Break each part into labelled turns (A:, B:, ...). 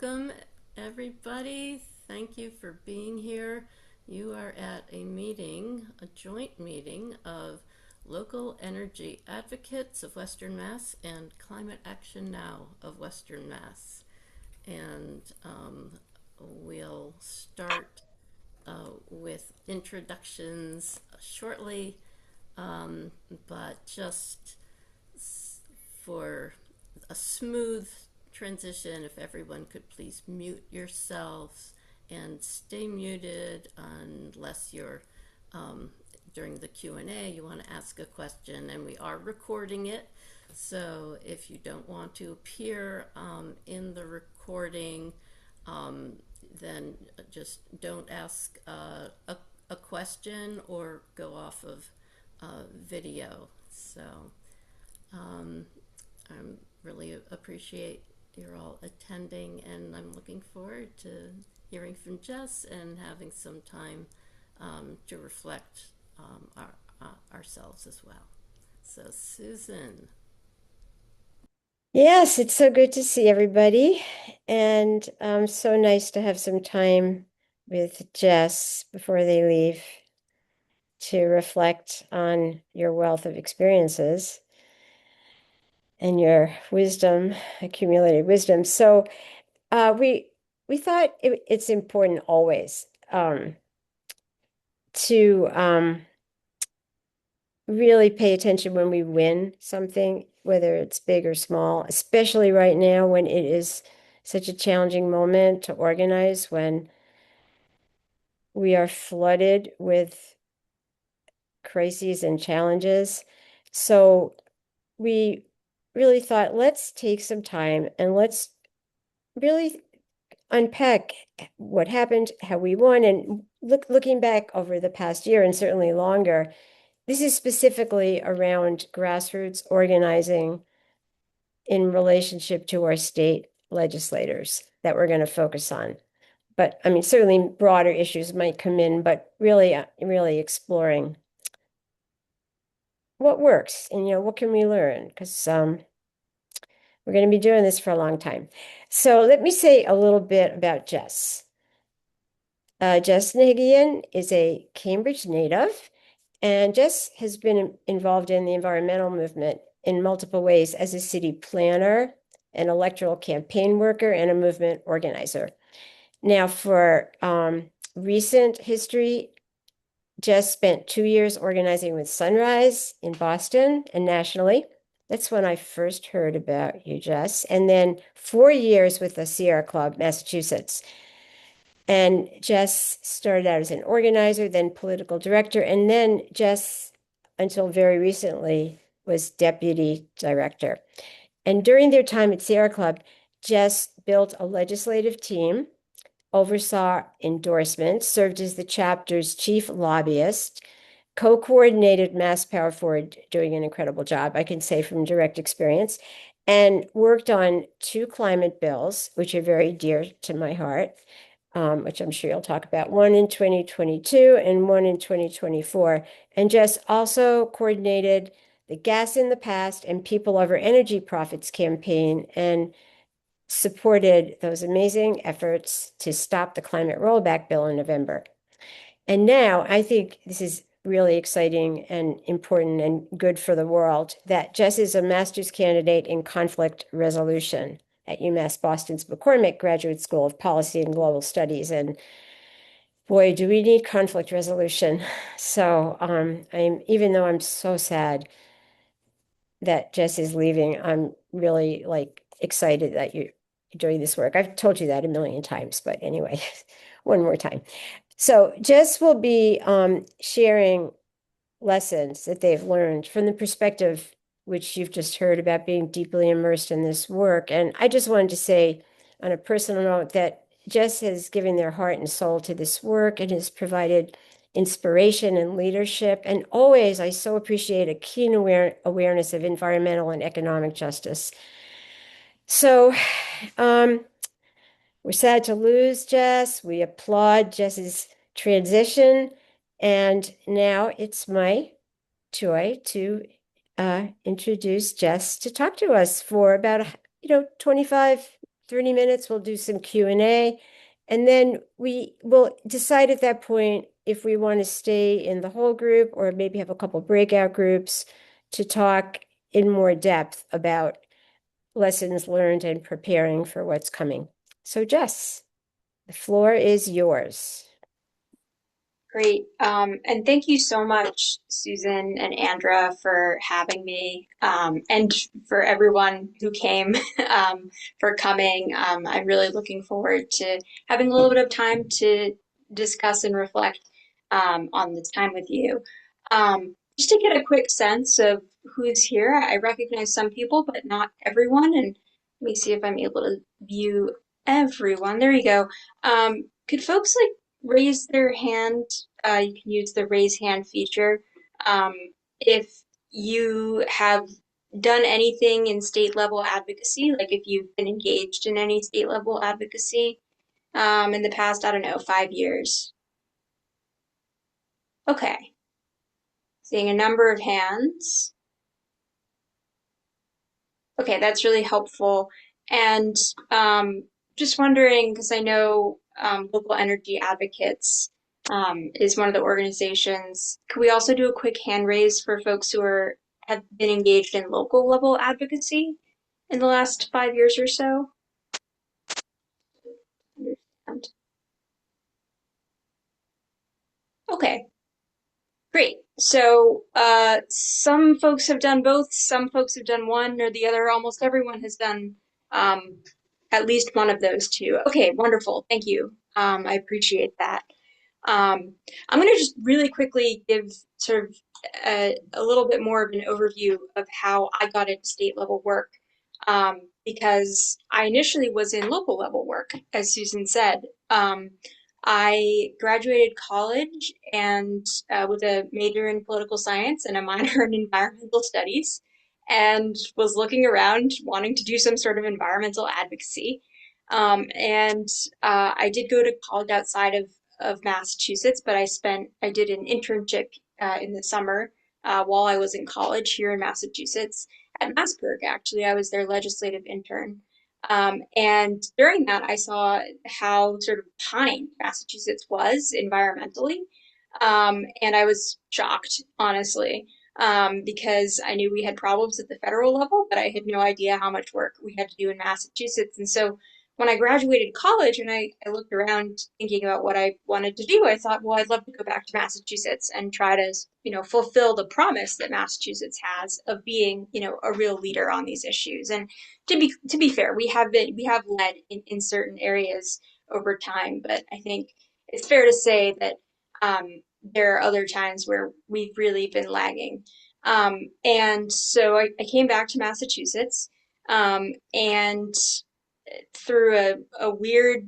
A: welcome everybody. Thank you for being here. You are at a joint meeting of local energy advocates of Western Mass and Climate Action Now of Western Mass. And we'll start with introductions shortly, but just for a smooth transition, if everyone could please mute yourselves and stay muted unless you're during the Q&A you want to ask a question, and we are recording it. So if you don't want to appear in the recording, then just don't ask a question or go off of video. So I really appreciate you're all attending, and I'm looking forward to hearing from Jess and having some time to reflect ourselves as well. So, Susan.
B: Yes, it's so good to see everybody, and so nice to have some time with Jess before they leave to reflect on your wealth of experiences and your wisdom, accumulated wisdom. So we thought it's important always to really pay attention when we win something, whether it's big or small, especially right now when it is such a challenging moment to organize, when we are flooded with crises and challenges. So we really thought, let's take some time and let's really unpack what happened, how we won, and looking back over the past year and certainly longer. This is specifically around grassroots organizing in relationship to our state legislators that we're going to focus on. But I mean, certainly broader issues might come in, but really exploring what works and, what can we learn? Because we're going to be doing this for a long time. So let me say a little bit about Jess. Jess Nahigian is a Cambridge native, and Jess has been involved in the environmental movement in multiple ways as a city planner, an electoral campaign worker, and a movement organizer. Now, for recent history, Jess spent 2 years organizing with Sunrise in Boston and nationally. That's when I first heard about you, Jess. And then 4 years with the Sierra Club, Massachusetts. And Jess started out as an organizer, then political director, and then Jess, until very recently, was deputy director. And during their time at Sierra Club, Jess built a legislative team, oversaw endorsements, served as the chapter's chief lobbyist, co-coordinated Mass Power Forward, doing an incredible job, I can say from direct experience, and worked on 2 climate bills, which are very dear to my heart, which I'm sure you'll talk about, one in 2022 and one in 2024. And Jess also coordinated the Gas in the Past and People Over Energy Profits campaign and supported those amazing efforts to stop the climate rollback bill in November. And now I think this is really exciting and important and good for the world that Jess is a master's candidate in conflict resolution at UMass Boston's McCormick Graduate School of Policy and Global Studies. And boy, do we need conflict resolution. So even though I'm so sad that Jess is leaving, I'm really excited that you're doing this work. I've told you that a million times, but anyway, one more time. So Jess will be sharing lessons that they've learned from the perspective which you've just heard about, being deeply immersed in this work. And I just wanted to say on a personal note that Jess has given their heart and soul to this work and has provided inspiration and leadership. And always, I so appreciate a keen awareness of environmental and economic justice. So we're sad to lose Jess. We applaud Jess's transition. And now it's my joy to introduce Jess to talk to us for about 25 30 minutes, we'll do some Q&A, and then we will decide at that point if we want to stay in the whole group or maybe have a couple breakout groups to talk in more depth about lessons learned and preparing for what's coming. So Jess, the floor is yours.
C: Great. And thank you so much, Susan and Andra, for having me, and for everyone who came, for coming. I'm really looking forward to having a little bit of time to discuss and reflect, on this time with you. Just to get a quick sense of who's here, I recognize some people, but not everyone. And let me see if I'm able to view everyone. There you go. Could folks like raise their hand? You can use the raise hand feature. Um, if you have done anything in state level advocacy, like if you've been engaged in any state level advocacy, in the past, I don't know, 5 years. Okay, seeing a number of hands. Okay, that's really helpful. And just wondering, because I know Local Energy Advocates is one of the organizations. Could we also do a quick hand raise for folks who have been engaged in local level advocacy in the last 5 years or so? Understand. Okay, great. So some folks have done both, some folks have done one or the other. Almost everyone has done um, at least one of those two. Okay, wonderful. Thank you. I appreciate that. I'm going to just really quickly give sort of a little bit more of an overview of how I got into state level work, because I initially was in local level work, as Susan said. I graduated college and with a major in political science and a minor in environmental studies, and was looking around wanting to do some sort of environmental advocacy. And I did go to college outside of Massachusetts, but I did an internship in the summer while I was in college here in Massachusetts at Massburg. Actually, I was their legislative intern. And during that, I saw how sort of behind Massachusetts was environmentally. And I was shocked, honestly, because I knew we had problems at the federal level, but I had no idea how much work we had to do in Massachusetts. And so when I graduated college and I looked around thinking about what I wanted to do, I thought, well, I'd love to go back to Massachusetts and try to, fulfill the promise that Massachusetts has of being, a real leader on these issues. And to be fair, we have led in certain areas over time, but I think it's fair to say that there are other times where we've really been lagging. And so I came back to Massachusetts, and through a weird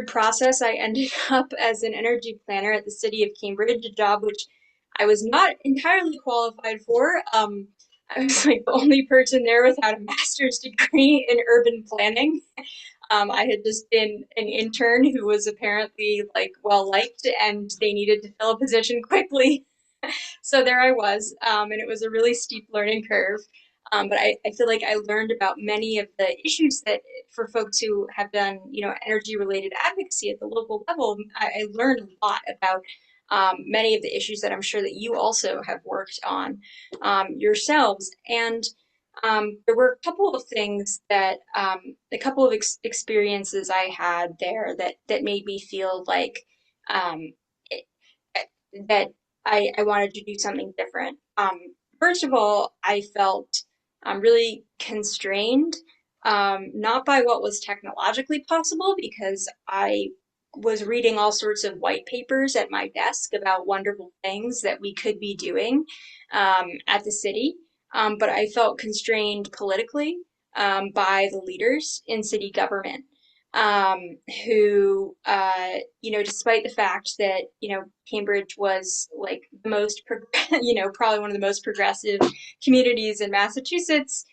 C: process, I ended up as an energy planner at the city of Cambridge, a job which I was not entirely qualified for. I was like the only person there without a master's degree in urban planning. I had just been an intern who was apparently like well liked, and they needed to fill a position quickly. So there I was, and it was a really steep learning curve. But I feel like I learned about many of the issues that for folks who have done, energy related advocacy at the local level, I learned a lot about many of the issues that I'm sure that you also have worked on yourselves. And there were a couple of things that, a couple of experiences I had there that made me feel like um, it, that I wanted to do something different. First of all, I felt really constrained, not by what was technologically possible, because I was reading all sorts of white papers at my desk about wonderful things that we could be doing at the city. But I felt constrained politically by the leaders in city government, who, despite the fact that, Cambridge was like the most, probably one of the most progressive communities in Massachusetts,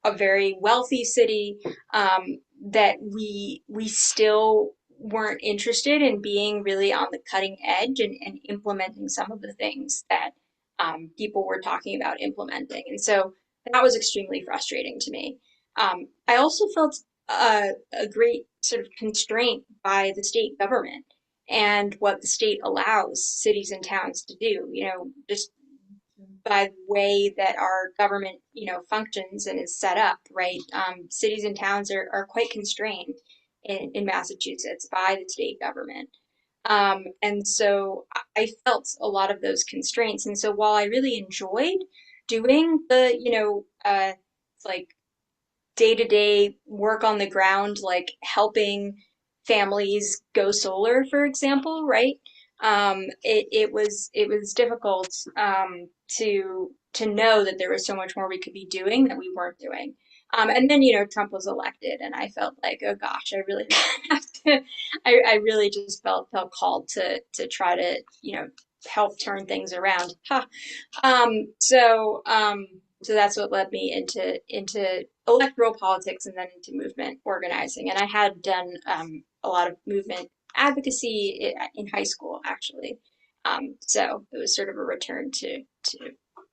C: a very wealthy city, that we still weren't interested in being really on the cutting edge and implementing some of the things that people were talking about implementing. And so that was extremely frustrating to me. I also felt a great sort of constraint by the state government and what the state allows cities and towns to do, just by the way that our government, functions and is set up, right? Cities and towns are quite constrained in Massachusetts by the state government. And so I felt a lot of those constraints. And so while I really enjoyed doing the, like day-to-day work on the ground, like helping families go solar, for example, right? It was difficult to know that there was so much more we could be doing that we weren't doing. And then, Trump was elected, and I felt like, oh gosh, I really have to. I really just felt called to try to, help turn things around. Huh. So that's what led me into electoral politics and then into movement organizing. And I had done a lot of movement advocacy in high school, actually. So it was sort of a return to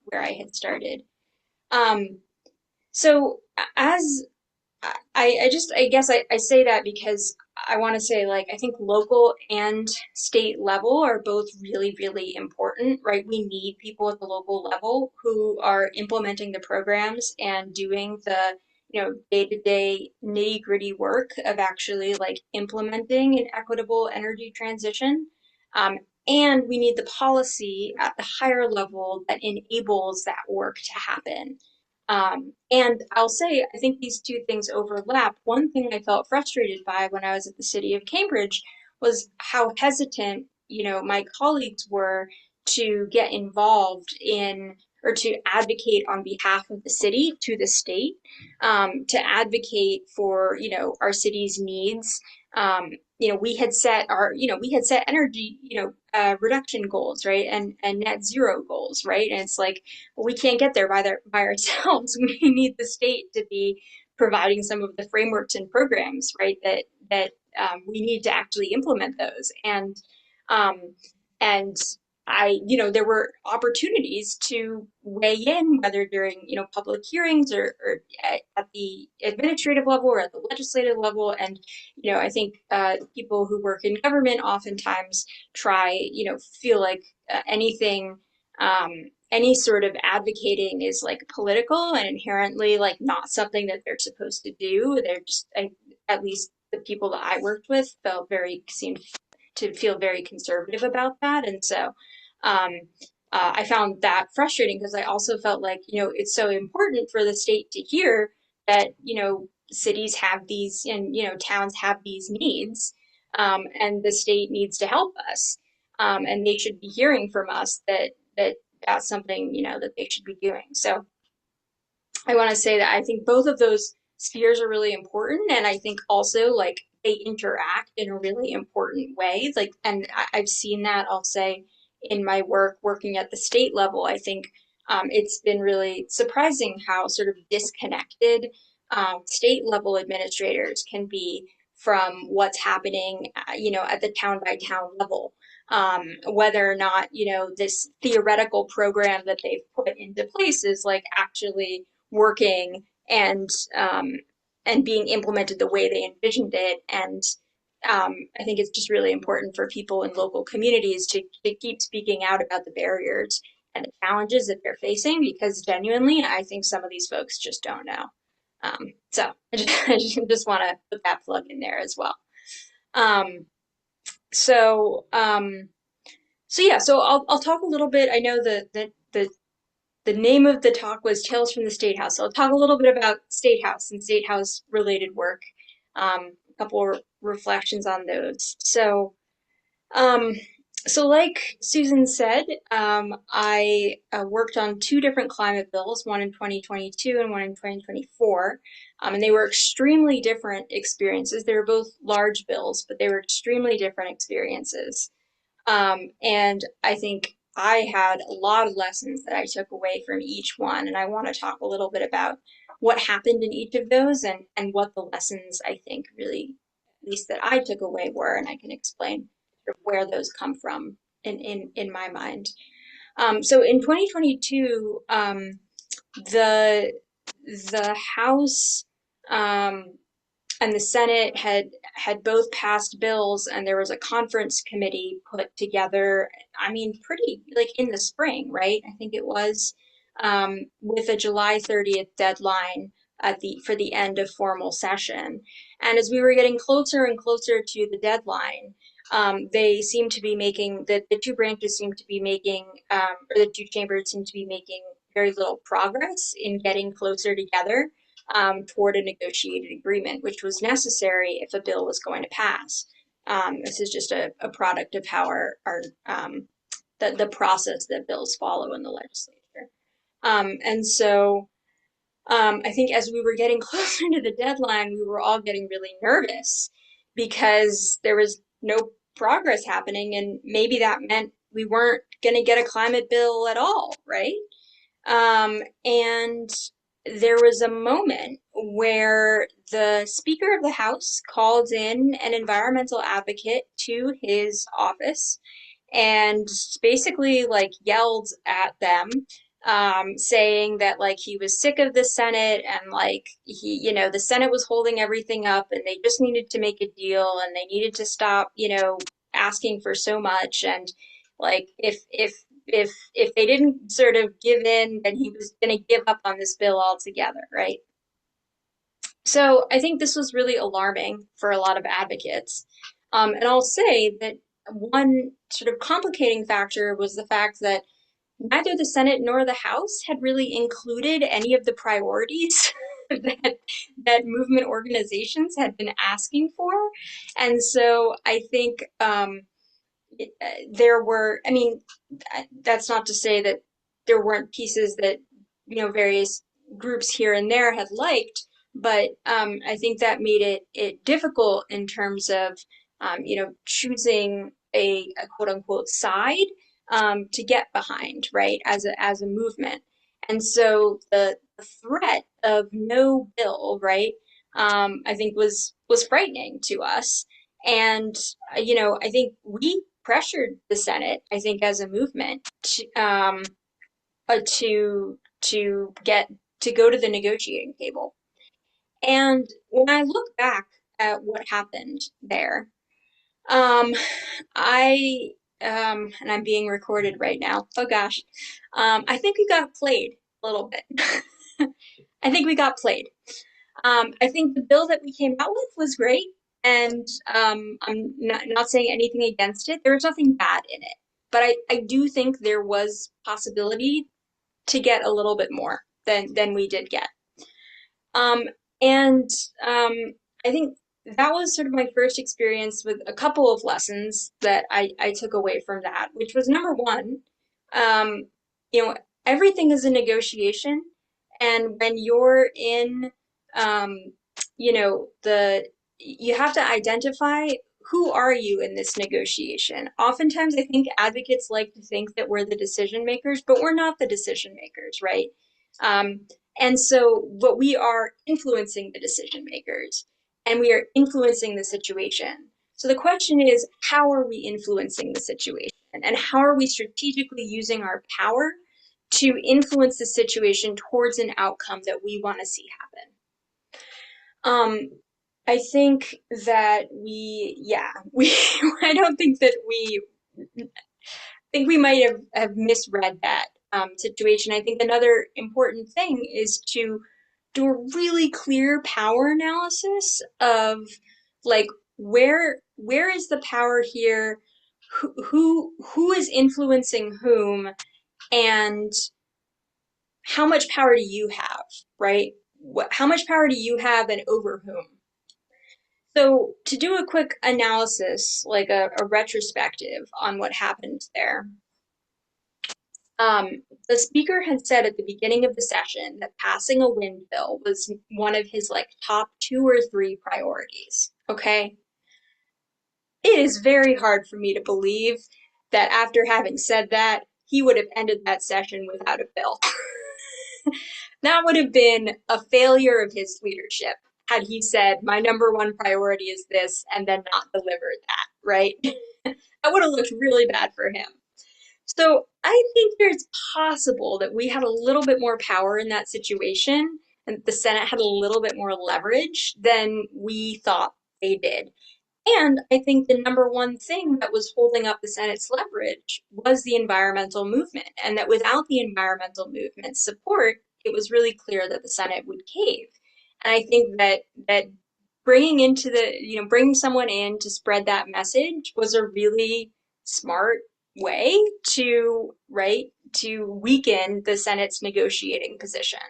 C: where I had started. Um, so as I guess I say that because I want to say, like, I think local and state level are both really, really important, right? We need people at the local level who are implementing the programs and doing the, day-to-day nitty-gritty work of actually like implementing an equitable energy transition. Um, and we need the policy at the higher level that enables that work to happen. And I'll say, I think these two things overlap. One thing I felt frustrated by when I was at the city of Cambridge was how hesitant, my colleagues were to get involved in or to advocate on behalf of the city to the state, to advocate for, our city's needs. We had set energy, reduction goals, right? And net zero goals, right? And it's like, we can't get there by ourselves. We need the state to be providing some of the frameworks and programs, right? That we need to actually implement those. Um, and there were opportunities to weigh in, whether during, public hearings or at the administrative level or at the legislative level. And, I think people who work in government oftentimes try, feel like anything, any sort of advocating is like political and inherently like not something that they're supposed to do. At least the people that I worked with seemed to feel very conservative about that. And so um, I found that frustrating because I also felt like, it's so important for the state to hear that, cities have these and, towns have these needs, and the state needs to help us. And they should be hearing from us that that's something, that they should be doing. So I want to say that I think both of those spheres are really important, and I think also like they interact in a really important way. Like, and I've seen that, I'll say, in my work working at the state level. I think it's been really surprising how sort of disconnected state level administrators can be from what's happening, at the town by town level. Whether or not, this theoretical program that they've put into place is like actually working and being implemented the way they envisioned it. And I think it's just really important for people in local communities to keep speaking out about the barriers and the challenges that they're facing, because genuinely, I think some of these folks just don't know. So I just want to put that plug in there as well. Um, so so yeah, so I'll talk a little bit. I know the name of the talk was Tales from the State House. So I'll talk a little bit about State House and State House related work. A couple reflections on those. Um, so like Susan said, I worked on two different climate bills, one in 2022 and one in 2024. And they were extremely different experiences. They were both large bills, but they were extremely different experiences. And I think I had a lot of lessons that I took away from each one, and I want to talk a little bit about what happened in each of those and what the lessons I think really, at least that I took away were, and I can explain sort of where those come from in my mind. So in 2022, the House and the Senate had both passed bills, and there was a conference committee put together. I mean, pretty like in the spring, right? I think it was, with a July 30th deadline for the end of formal session. And as we were getting closer and closer to the deadline, they seemed to be making the two branches seemed to be making, or the two chambers seemed to be making very little progress in getting closer together, toward a negotiated agreement, which was necessary if a bill was going to pass. This is just a product of how the process that bills follow in the legislature. And so I think as we were getting closer to the deadline, we were all getting really nervous because there was no progress happening, and maybe that meant we weren't going to get a climate bill at all, right? And there was a moment where the Speaker of the House called in an environmental advocate to his office and basically like yelled at them, saying that like he was sick of the Senate, and like the Senate was holding everything up and they just needed to make a deal and they needed to stop, asking for so much. And like if they didn't sort of give in, then he was going to give up on this bill altogether, right? So I think this was really alarming for a lot of advocates. And I'll say that one sort of complicating factor was the fact that neither the Senate nor the House had really included any of the priorities that movement organizations had been asking for. And so I think there were, I mean, that's not to say that there weren't pieces that, various groups here and there had liked, but I think that made it difficult in terms of, choosing a quote unquote side, to get behind, right, as a movement. And so the threat of no bill, right, I think was frightening to us. And, I think we pressured the Senate, I think, as a movement to get to go to the negotiating table. And when I look back at what happened there, I and I'm being recorded right now. Oh gosh, I think we got played a little bit. I think we got played. I think the bill that we came out with was great, and I'm not saying anything against it. There was nothing bad in it, but I do think there was possibility to get a little bit more than we did get. And I think that was sort of my first experience with a couple of lessons that I took away from that, which was number one, um, everything is a negotiation. And when you're in, um, you have to identify who are you in this negotiation. Oftentimes, I think advocates like to think that we're the decision makers, but we're not the decision makers, right? Um, and so, but we are influencing the decision makers and we are influencing the situation. So the question is, how are we influencing the situation? And how are we strategically using our power to influence the situation towards an outcome that we want to see happen? I think that I don't think that I think we might have misread that situation. I think another important thing is to do a really clear power analysis of like where is the power here, who is influencing whom, and how much power do you have, right? How much power do you have and over whom? So to do a quick analysis, like a retrospective on what happened there, the speaker had said at the beginning of the session that passing a wind bill was one of his like top 2 or 3 priorities. Okay. It is very hard for me to believe that after having said that, he would have ended that session without a bill. That would have been a failure of his leadership had he said, my number one priority is this, and then not delivered that, right? That would have looked really bad for him. So I think it's possible that we had a little bit more power in that situation and the Senate had a little bit more leverage than we thought they did. And I think the number one thing that was holding up the Senate's leverage was the environmental movement, and that without the environmental movement's support, it was really clear that the Senate would cave. And I think that bringing someone in to spread that message was a really smart way to weaken the Senate's negotiating position.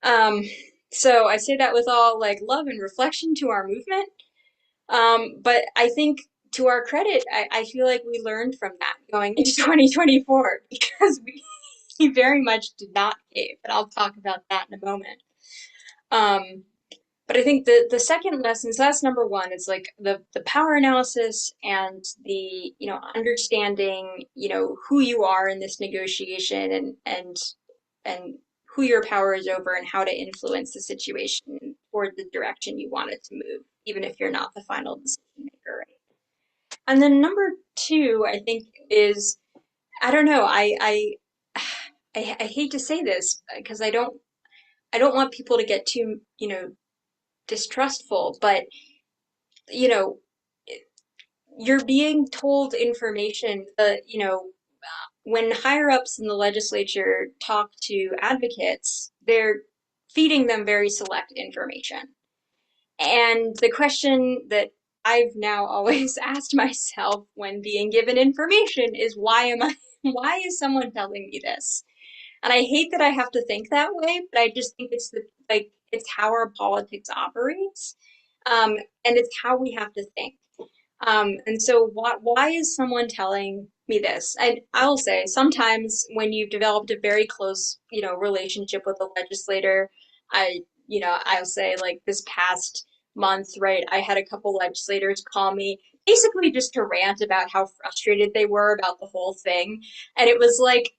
C: Um, so I say that with all like love and reflection to our movement. But I think to our credit, I feel like we learned from that going into 2024 because we very much did not cave, and I'll talk about that in a moment. But I think the second lesson, so that's number one, is like the power analysis and the, understanding, who you are in this negotiation and who your power is over and how to influence the situation toward the direction you want it to move, even if you're not the final decision maker, right? And then number two, I think is, I don't know, I hate to say this because I don't want people to get too, distrustful, but you know, you're being told information that, when higher ups in the legislature talk to advocates, they're feeding them very select information. And the question that I've now always asked myself when being given information is why is someone telling me this? And I hate that I have to think that way, but I just think it's how our politics operates. And it's how we have to think. And so why is someone telling me this? And I'll say sometimes when you've developed a very close, relationship with a legislator, I'll say like this past month, right, I had a couple legislators call me basically just to rant about how frustrated they were about the whole thing. And it was like,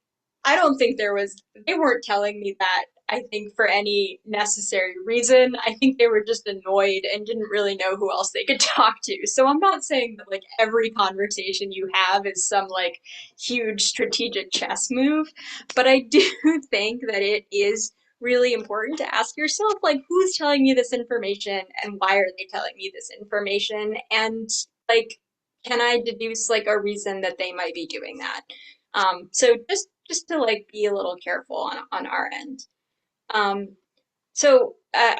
C: they weren't telling me that, I think, for any necessary reason. I think they were just annoyed and didn't really know who else they could talk to. So I'm not saying that like every conversation you have is some like huge strategic chess move, but I do think that it is really important to ask yourself like who's telling you this information and why are they telling me this information, and like can I deduce like a reason that they might be doing that. So just to like be a little careful on our end. I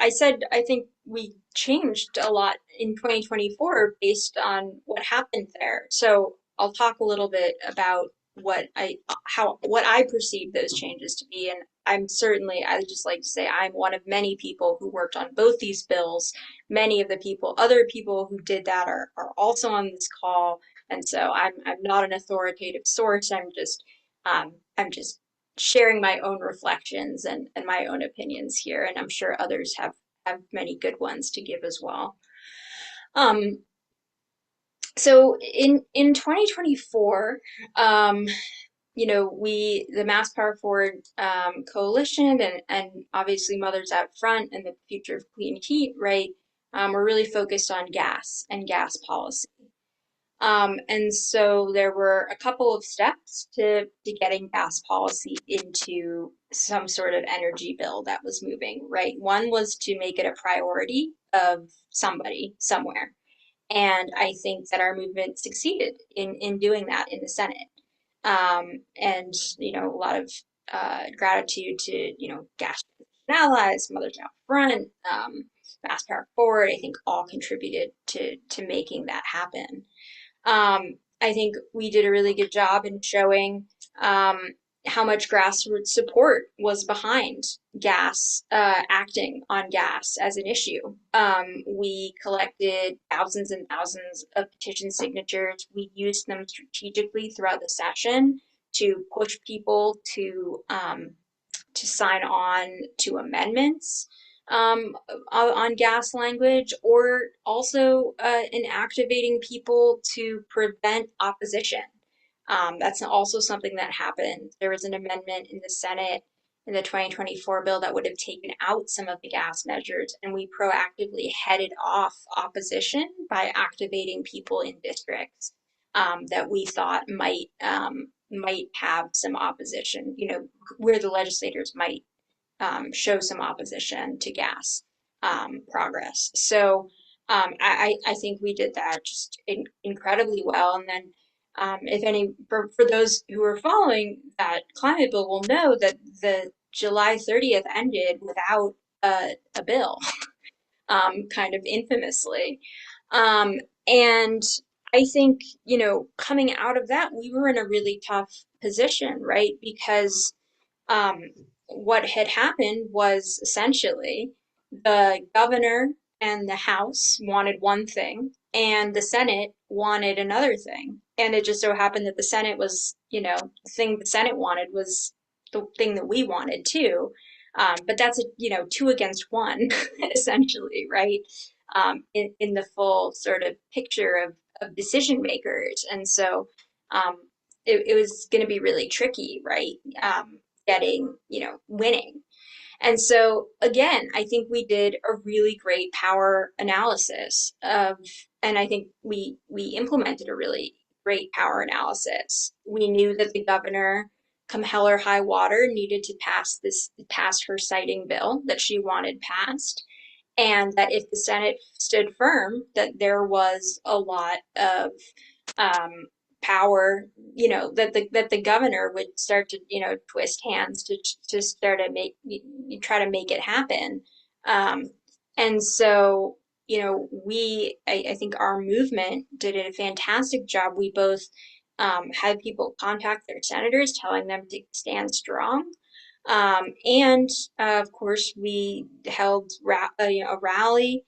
C: said I think we changed a lot in 2024 based on what happened there. So I'll talk a little bit about what I perceive those changes to be. And I just like to say I'm one of many people who worked on both these bills. Many of the other people who did that are also on this call. And so I'm not an authoritative source. I'm just sharing my own reflections and my own opinions here, and I'm sure others have many good ones to give as well. So in 2024, the Mass Power Forward Coalition and obviously Mothers Out Front and the Future of Clean Heat, right, we're really focused on gas and gas policy. And so there were a couple of steps to getting gas policy into some sort of energy bill that was moving, right? One was to make it a priority of somebody somewhere. And I think that our movement succeeded in doing that in the Senate. And, a lot of gratitude to, gas allies, Mothers Out Front, Mass Power Forward, I think all contributed to making that happen. I think we did a really good job in showing how much grassroots support was behind gas, acting on gas as an issue. We collected thousands and thousands of petition signatures. We used them strategically throughout the session to push people to sign on to amendments on gas language, or also in activating people to prevent opposition. That's also something that happened. There was an amendment in the Senate in the 2024 bill that would have taken out some of the gas measures, and we proactively headed off opposition by activating people in districts that we thought might have some opposition, where the legislators might show some opposition to gas progress. So I think we did that just incredibly well. And then if any, for those who are following that climate bill will know that the July 30th ended without a bill, kind of infamously. And I think, coming out of that, we were in a really tough position, right? Because um, what had happened was essentially the governor and the House wanted one thing, and the Senate wanted another thing. And it just so happened that the Senate was, the thing the Senate wanted was the thing that we wanted too. But that's two against one, essentially, right? In the full sort of picture of decision makers. And so it was going to be really tricky, right? Getting, winning. And so again, I think we did a really great power analysis and I think we implemented a really great power analysis. We knew that the governor, come hell or high water, needed to pass her siting bill that she wanted passed, and that if the Senate stood firm, that there was a lot of um, power, that the governor would start to, twist hands to start to try to make it happen. Um, and so, I think our movement did a fantastic job. We both had people contact their senators telling them to stand strong. And of course, we held a rally,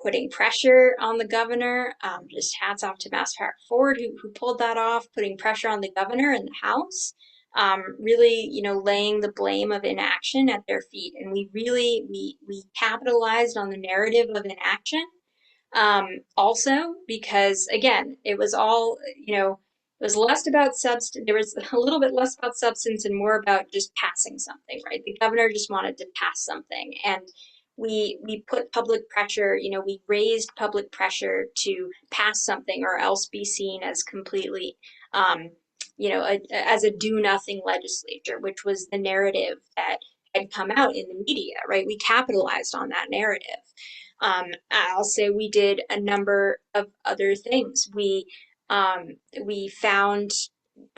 C: putting pressure on the governor. Just hats off to Mass Forward who pulled that off, putting pressure on the governor and the House, really, laying the blame of inaction at their feet. And we capitalized on the narrative of inaction. Also, because again, it was all, it was less about substance. There was a little bit less about substance and more about just passing something, right? The governor just wanted to pass something, and we put public pressure. We raised public pressure to pass something, or else be seen as completely, as a do nothing legislature, which was the narrative that had come out in the media, right? We capitalized on that narrative. I'll say we did a number of other things. We found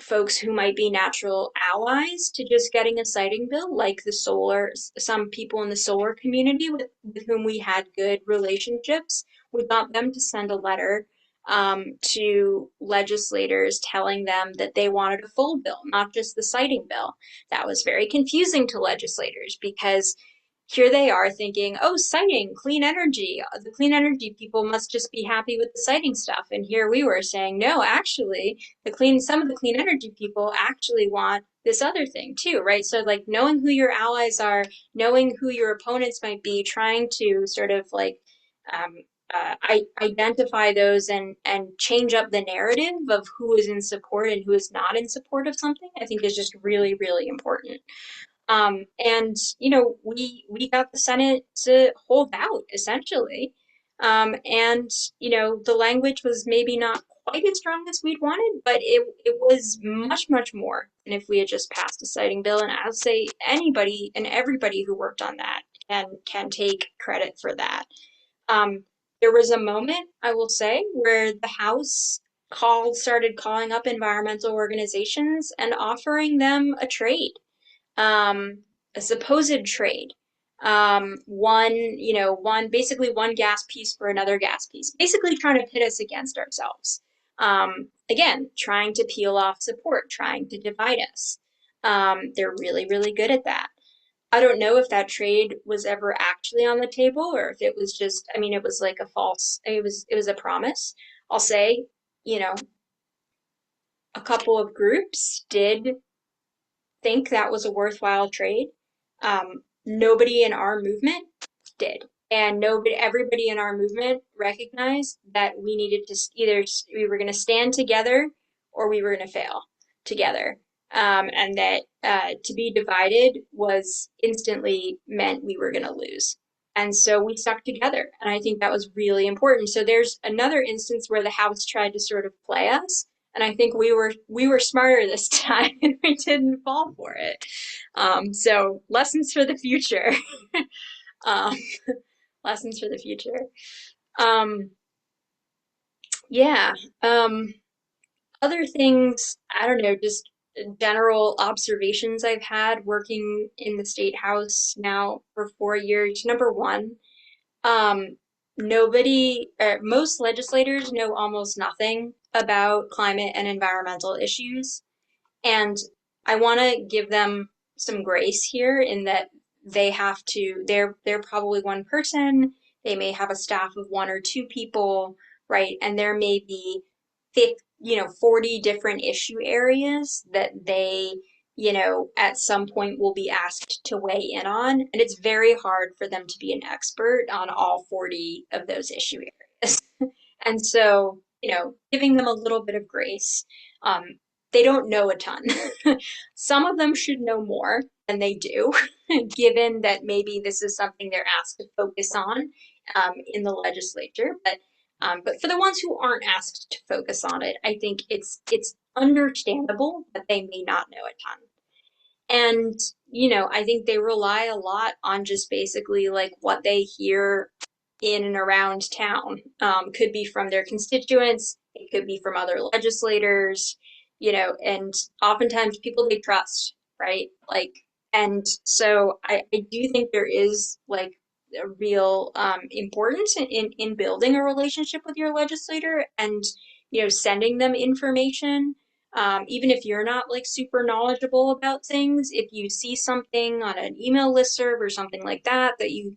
C: folks who might be natural allies to just getting a siting bill, like some people in the solar community with whom we had good relationships. We got them to send a letter to legislators telling them that they wanted a full bill, not just the siting bill. That was very confusing to legislators because here they are thinking, oh, siting, clean energy. The clean energy people must just be happy with the siting stuff. And here we were saying, no, actually, some of the clean energy people actually want this other thing too, right? So like knowing who your allies are, knowing who your opponents might be, trying to sort of like identify those and change up the narrative of who is in support and who is not in support of something, I think is just really, really important. And we got the Senate to hold out essentially. And the language was maybe not quite as strong as we'd wanted, but it was much, much more than if we had just passed a siting bill. And I'll say anybody and everybody who worked on that can take credit for that. There was a moment, I will say, where the House started calling up environmental organizations and offering them a trade, a supposed trade. Basically one gas piece for another gas piece, basically trying to pit us against ourselves. Again, trying to peel off support, trying to divide us. They're really, really good at that. I don't know if that trade was ever actually on the table or if it was just, it was like it was a promise. I'll say, a couple of groups did think that was a worthwhile trade. Nobody in our movement did. And everybody in our movement recognized that we needed to we were going to stand together or we were going to fail together. And that to be divided was instantly meant we were going to lose. And so we stuck together. And I think that was really important. So there's another instance where the House tried to sort of play us. And I think we were smarter this time and we didn't fall for it. So lessons for the future. um, lessons for the future. Um, yeah. Um, Other things, I don't know, just general observations I've had working in the state house now for 4 years. Number one, um, most legislators know almost nothing about climate and environmental issues. And I want to give them some grace here in that they're probably one person, they may have a staff of one or two people, right? And there may be 40 different issue areas that they, at some point will be asked to weigh in on. And it's very hard for them to be an expert on all 40 of those issue areas. And so, giving them a little bit of grace. They don't know a ton. Some of them should know more than they do, given that maybe this is something they're asked to focus on in the legislature. But for the ones who aren't asked to focus on it, I think it's understandable that they may not know a ton. And, I think they rely a lot on just basically like what they hear in and around town. Could be from their constituents, it could be from other legislators, and oftentimes people they trust, right? Like, and so I do think there is like a real importance in building a relationship with your legislator and, sending them information. Even if you're not like super knowledgeable about things, if you see something on an email listserv or something like that that you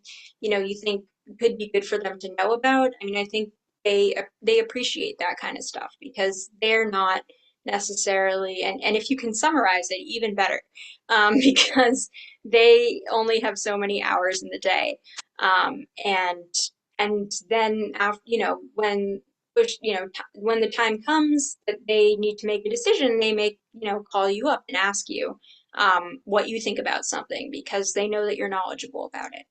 C: think could be good for them to know about. I mean, I think they appreciate that kind of stuff because they're not necessarily, and if you can summarize it, even better, because they only have so many hours in the day, and then after, when the time comes that they need to make a decision, they may, call you up and ask you what you think about something because they know that you're knowledgeable about it.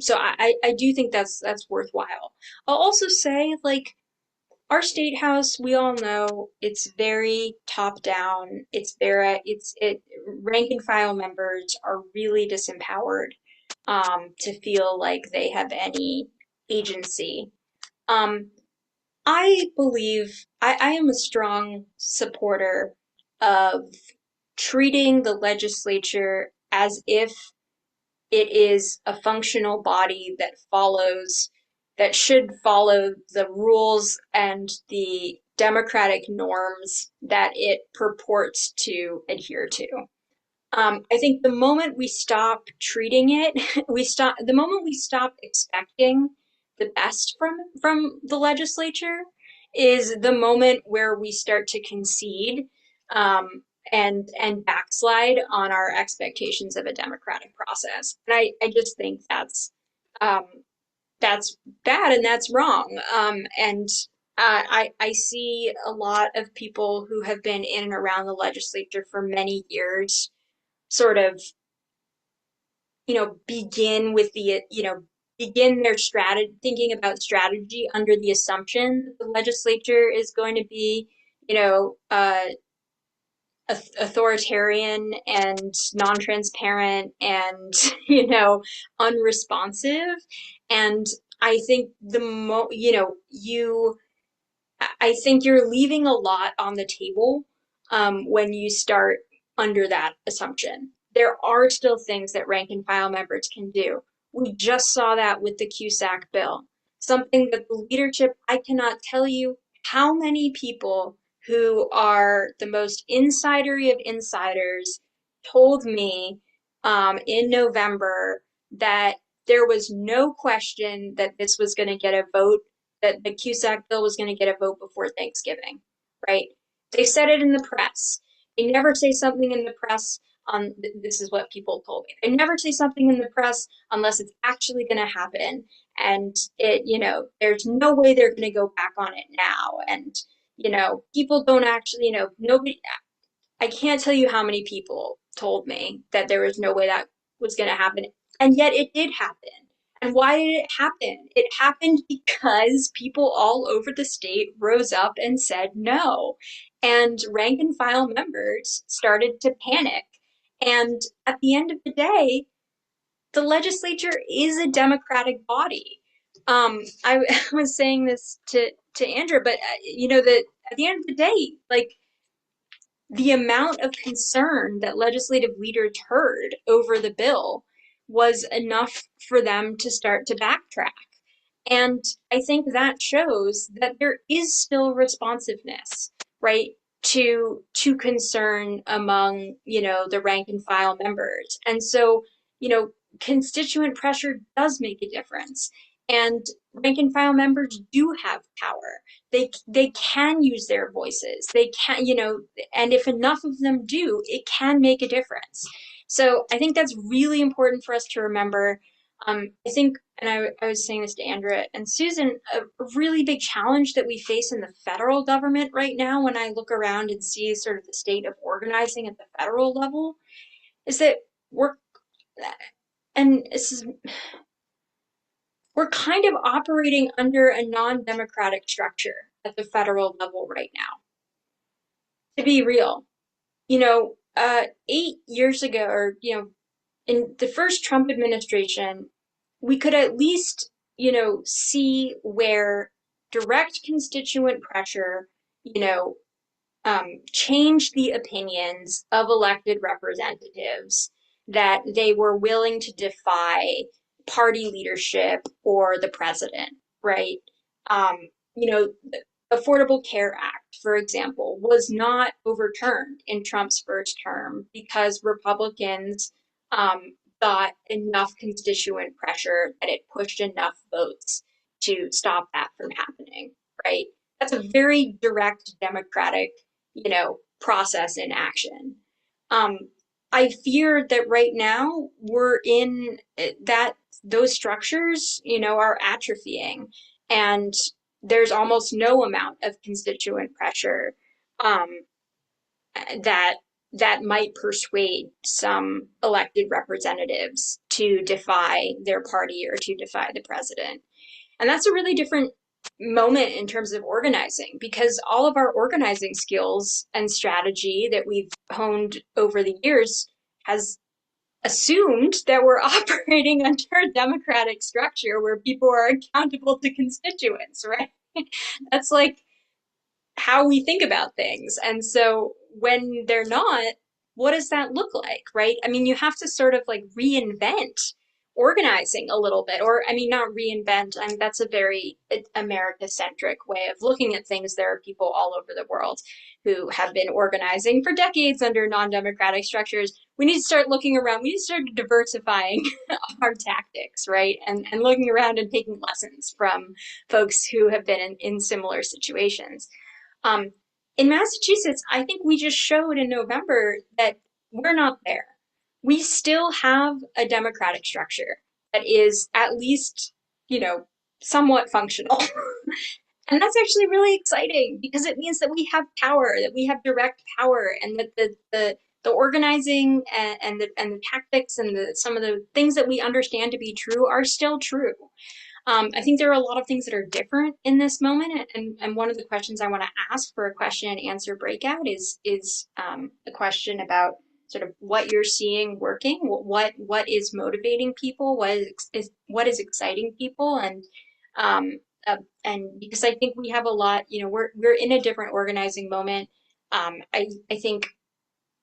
C: So I do think that's worthwhile. I'll also say, like, our state house, we all know it's very top down. It rank and file members are really disempowered to feel like they have any agency. Um, I believe I am a strong supporter of treating the legislature as if it is a functional body that should follow the rules and the democratic norms that it purports to adhere to. I think the moment we stop treating it, the moment we stop expecting the best from the legislature is the moment where we start to concede and backslide on our expectations of a democratic process. And I just think um, that's bad and that's wrong. And I see a lot of people who have been in and around the legislature for many years sort of, begin with begin their strategy, thinking about strategy under the assumption that the legislature is going to be, authoritarian and non-transparent and, unresponsive. And I think I think you're leaving a lot on the table when you start under that assumption. There are still things that rank and file members can do. We just saw that with the Cusack bill. Something that the leadership, I cannot tell you how many people who are the most insidery of insiders told me in November that there was no question that this was going to get a vote, that the Cusack bill was going to get a vote before Thanksgiving, right? They said it in the press. They never say something in the press on, this is what people told me. They never say something in the press unless it's actually going to happen. And there's no way they're going to go back on it now. And, people don't actually, nobody, I can't tell you how many people told me that there was no way that was going to happen. And yet it did happen. And why did it happen? It happened because people all over the state rose up and said no. and rank and file members started to panic. And at the end of the day, the legislature is a democratic body. I was saying this to Andrew, but that at the end of the day, like, the amount of concern that legislative leaders heard over the bill was enough for them to start to backtrack. And I think that shows that there is still responsiveness, right, to concern among, the rank and file members. And so, constituent pressure does make a difference. And rank and file members do have power. They can use their voices. They can, and if enough of them do, it can make a difference. So I think that's really important for us to remember. I think, and I was saying this to Andrea and Susan, a really big challenge that we face in the federal government right now, when I look around and see sort of the state of organizing at the federal level, is that and this is, we're kind of operating under a non-democratic structure at the federal level right now. To be real, 8 years ago, or, in the first Trump administration, we could at least, see where direct constituent pressure, changed the opinions of elected representatives, that they were willing to defy party leadership or the president, right? Um, the Affordable Care Act, for example, was not overturned in Trump's first term because Republicans got enough constituent pressure that it pushed enough votes to stop that from happening, right? That's a very direct democratic, process in action. Um, I fear that right now we're in that those structures, are atrophying, and there's almost no amount of constituent pressure um, that might persuade some elected representatives to defy their party or to defy the president. And that's a really different moment in terms of organizing, because all of our organizing skills and strategy that we've honed over the years has assumed that we're operating under a democratic structure where people are accountable to constituents, right? That's like how we think about things. And so when they're not, what does that look like, right? I mean, you have to sort of like reinvent organizing a little bit, or I mean, not reinvent. I mean, that's a very America-centric way of looking at things. There are people all over the world who have been organizing for decades under non-democratic structures. We need to start looking around. We need to start diversifying our tactics, right? And looking around and taking lessons from folks who have been in similar situations. Um, in Massachusetts, I think we just showed in November that we're not there. We still have a democratic structure that is at least, somewhat functional. And that's actually really exciting, because it means that we have power, that we have direct power, and that the organizing and the tactics and some of the things that we understand to be true are still true. I think there are a lot of things that are different in this moment, and one of the questions I want to ask for a question and answer breakout is a question about sort of what you're seeing working, what is motivating people, what is exciting people, and because I think we have a lot, we're in a different organizing moment. I think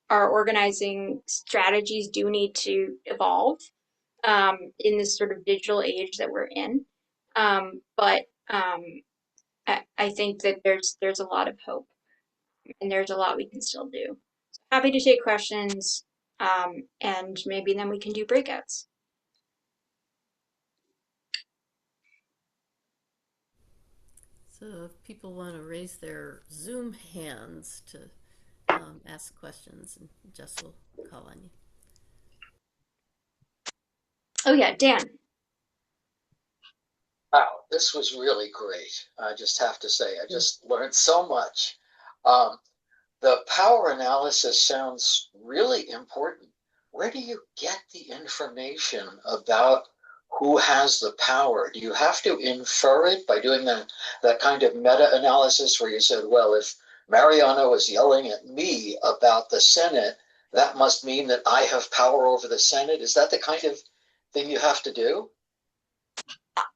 C: our organizing strategies do need to evolve in this sort of digital age that we're in. But I think that there's a lot of hope, and there's a lot we can still do. So happy to take questions, and maybe then we can do breakouts.
A: So if people want to raise their Zoom hands to ask questions, and Jess will call on you.
C: Oh yeah, Dan.
D: Wow, this was really great. I just have to say, I just learned so much. The power analysis sounds really important. Where do you get the information about who has the power? Do you have to infer it by doing that kind of meta-analysis where you said, well, if Mariano is yelling at me about the Senate, that must mean that I have power over the Senate. Is that the kind of thing you have to do?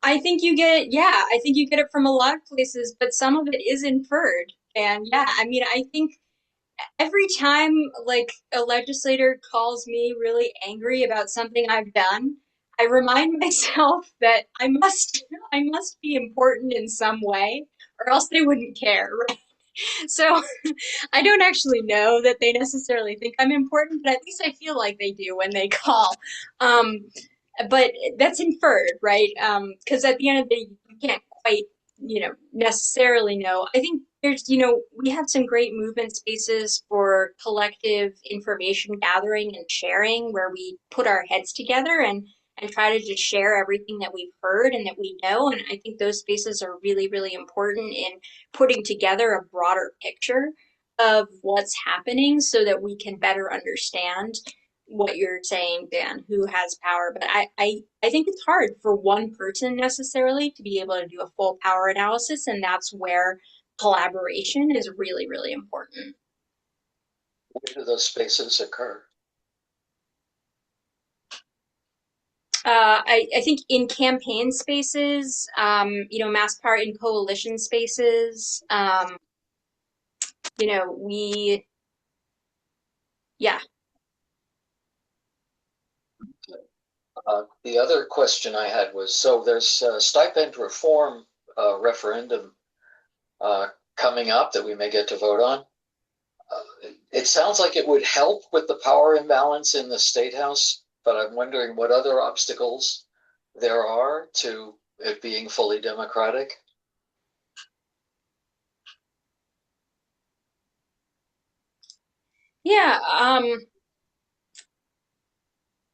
C: I think you get it. Yeah, I think you get it from a lot of places, but some of it is inferred. And yeah, I mean, I think every time like a legislator calls me really angry about something I've done, I remind myself that I must be important in some way, or else they wouldn't care, right? So I don't actually know that they necessarily think I'm important, but at least I feel like they do when they call. Um, but that's inferred, right? Because at the end of the day, you can't quite, necessarily know. I think there's, we have some great movement spaces for collective information gathering and sharing where we put our heads together and try to just share everything that we've heard and that we know. And I think those spaces are really, really important in putting together a broader picture of what's happening so that we can better understand what you're saying, Dan, who has power. But I think it's hard for one person necessarily to be able to do a full power analysis, and that's where collaboration is really, really important.
D: Where do those spaces occur?
C: I think in campaign spaces, mass power in coalition spaces, we, yeah.
D: The other question I had was, so there's a stipend reform referendum coming up that we may get to vote on. It sounds like it would help with the power imbalance in the State House, but I'm wondering what other obstacles there are to it being fully democratic.
C: Yeah,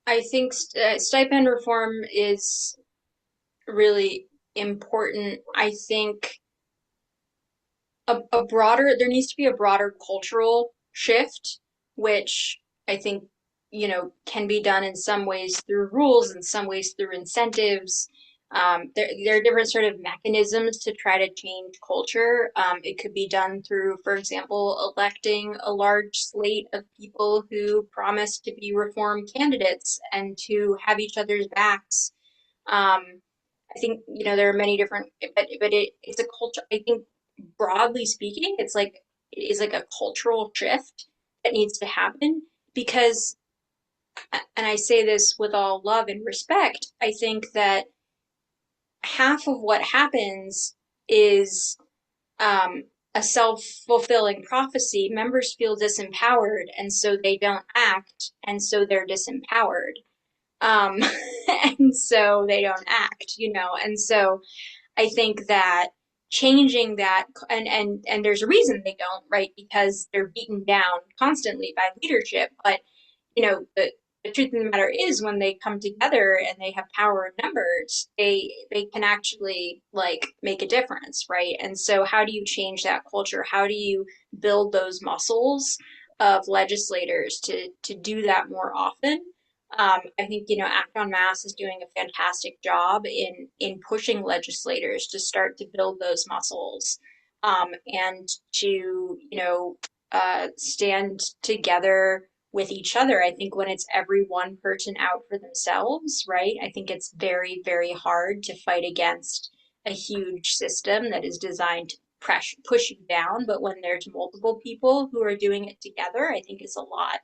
C: I think stipend reform is really important. I think there needs to be a broader cultural shift, which I think, can be done in some ways through rules, in some ways through incentives. There are different sort of mechanisms to try to change culture. It could be done through, for example, electing a large slate of people who promise to be reform candidates and to have each other's backs. Um, I think there are many different, but it's a culture. I think broadly speaking, it is like a cultural shift that needs to happen because, and I say this with all love and respect, I think that half of what happens is a self-fulfilling prophecy. Members feel disempowered, and so they don't act, and so they're disempowered. Um, and so they don't act, and so I think that changing that and there's a reason they don't, right? Because they're beaten down constantly by leadership. But the truth of the matter is when they come together and they have power in numbers, they can actually like make a difference, right? And so how do you change that culture? How do you build those muscles of legislators to do that more often? I think Act on Mass is doing a fantastic job in pushing legislators to start to build those muscles, and to stand together with each other. I think when it's every one person out for themselves, right? I think it's very, very hard to fight against a huge system that is designed to push you down. But when there's multiple people who are doing it together, I think it's a lot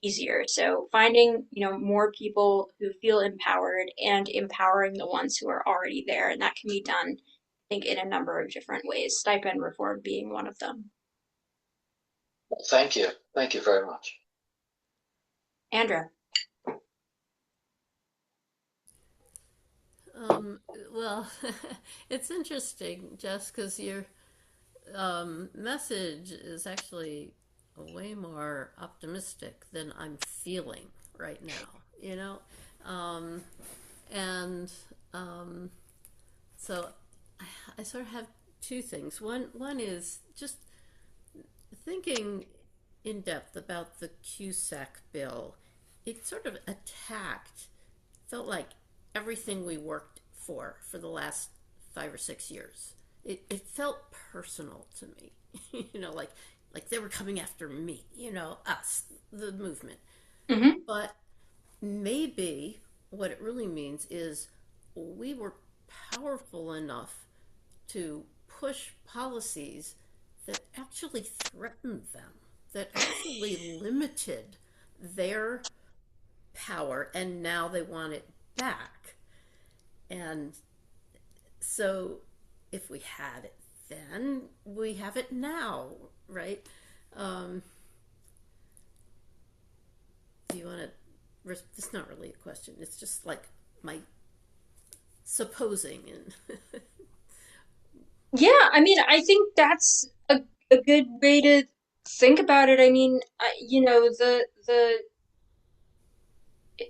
C: easier. So finding, more people who feel empowered and empowering the ones who are already there. And that can be done, I think, in a number of different ways, stipend reform being one of them.
D: Well, thank you. Thank you very much.
C: Andra.
A: Well, it's interesting, Jess, because your message is actually way more optimistic than I'm feeling right now, Um, and so I sort of have two things. One is just thinking in depth about the Cusack bill. It sort of attacked, felt like everything we worked for the last 5 or 6 years. It felt personal to me. you know, like they were coming after me, us, the movement.
C: Hmm.
A: But maybe what it really means is we were powerful enough to push policies that actually threatened them, that actually limited their power, and now they want it back. And so if we had it then, we have it now, right? Um, do you want to? It's not really a question. It's just like my supposing and
C: Yeah, I mean, I think that's a good way to think about it. I mean, the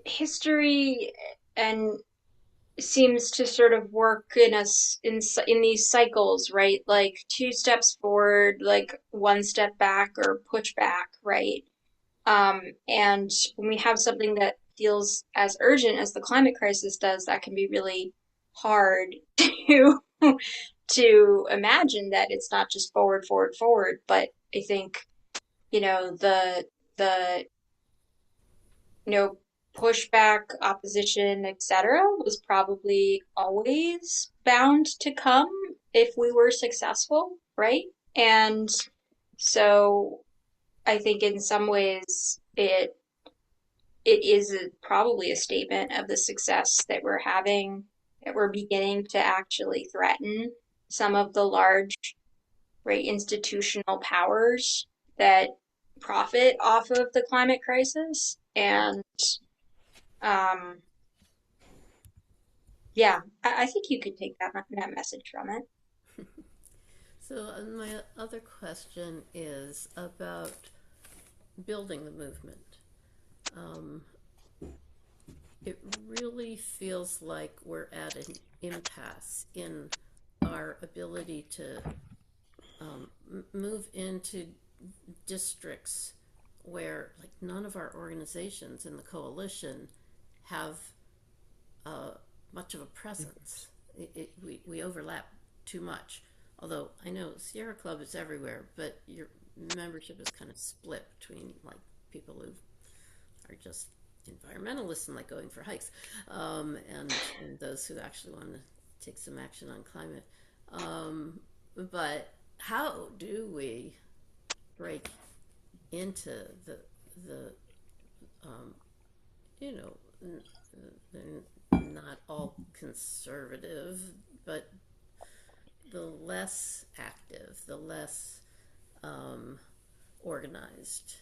C: history and seems to sort of work in us in these cycles, right? Like two steps forward, like one step back or push back, right? And when we have something that feels as urgent as the climate crisis does, that can be really hard to to imagine that it's not just forward, forward, forward. But I think, the you know, pushback, opposition, etc., was probably always bound to come if we were successful, right? And so I think in some ways it is probably a statement of the success that we're having, that we're beginning to actually threaten some of the large, right, institutional powers that profit off of the climate crisis. And um, yeah, I think you could take that message from it.
A: so my other question is about building the movement. Um, it really feels like we're at an impasse in our ability to move into districts where like none of our organizations in the coalition have uh, much of a presence. We overlap too much. Although I know Sierra Club is everywhere, but your membership is kind of split between like people who are just environmentalists and like going for hikes, and those who actually want to take some action on climate. But how do we break into the um, you know they're not all conservative, but the less active, the less um, organized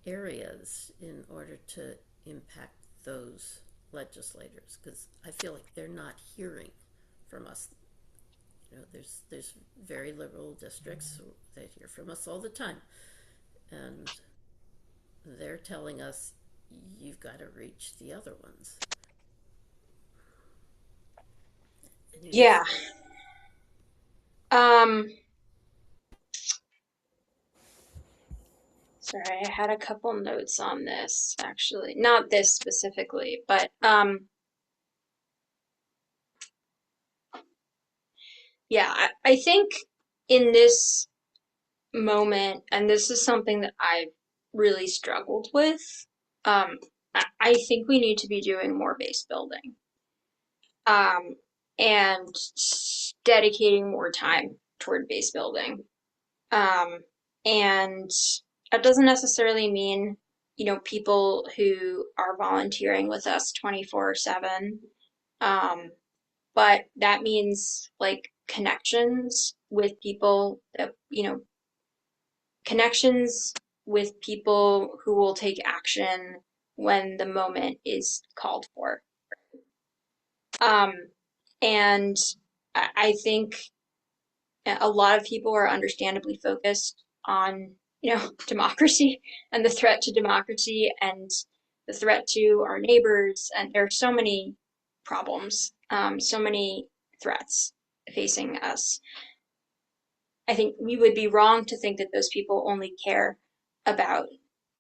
A: areas in order to impact those legislators, because I feel like they're not hearing from us. There's very liberal districts that hear from us all the time, and they're telling us you've got to reach the other ones. Any
C: Yeah.
A: insight?
C: Um, Sorry, I had a couple notes on this actually. Not this specifically, but yeah, I think in this moment, and this is something that I've really struggled with, um, I think we need to be doing more base building, um, and dedicating more time toward base building. Um, and that doesn't necessarily mean, people who are volunteering with us 24/7. Um, but that means like connections with people that, connections with people who will take action when the moment is called for. Um, and I think a lot of people are understandably focused on, democracy and the threat to democracy and the threat to our neighbors. And there are so many problems, so many threats facing us. I think we would be wrong to think that those people only care about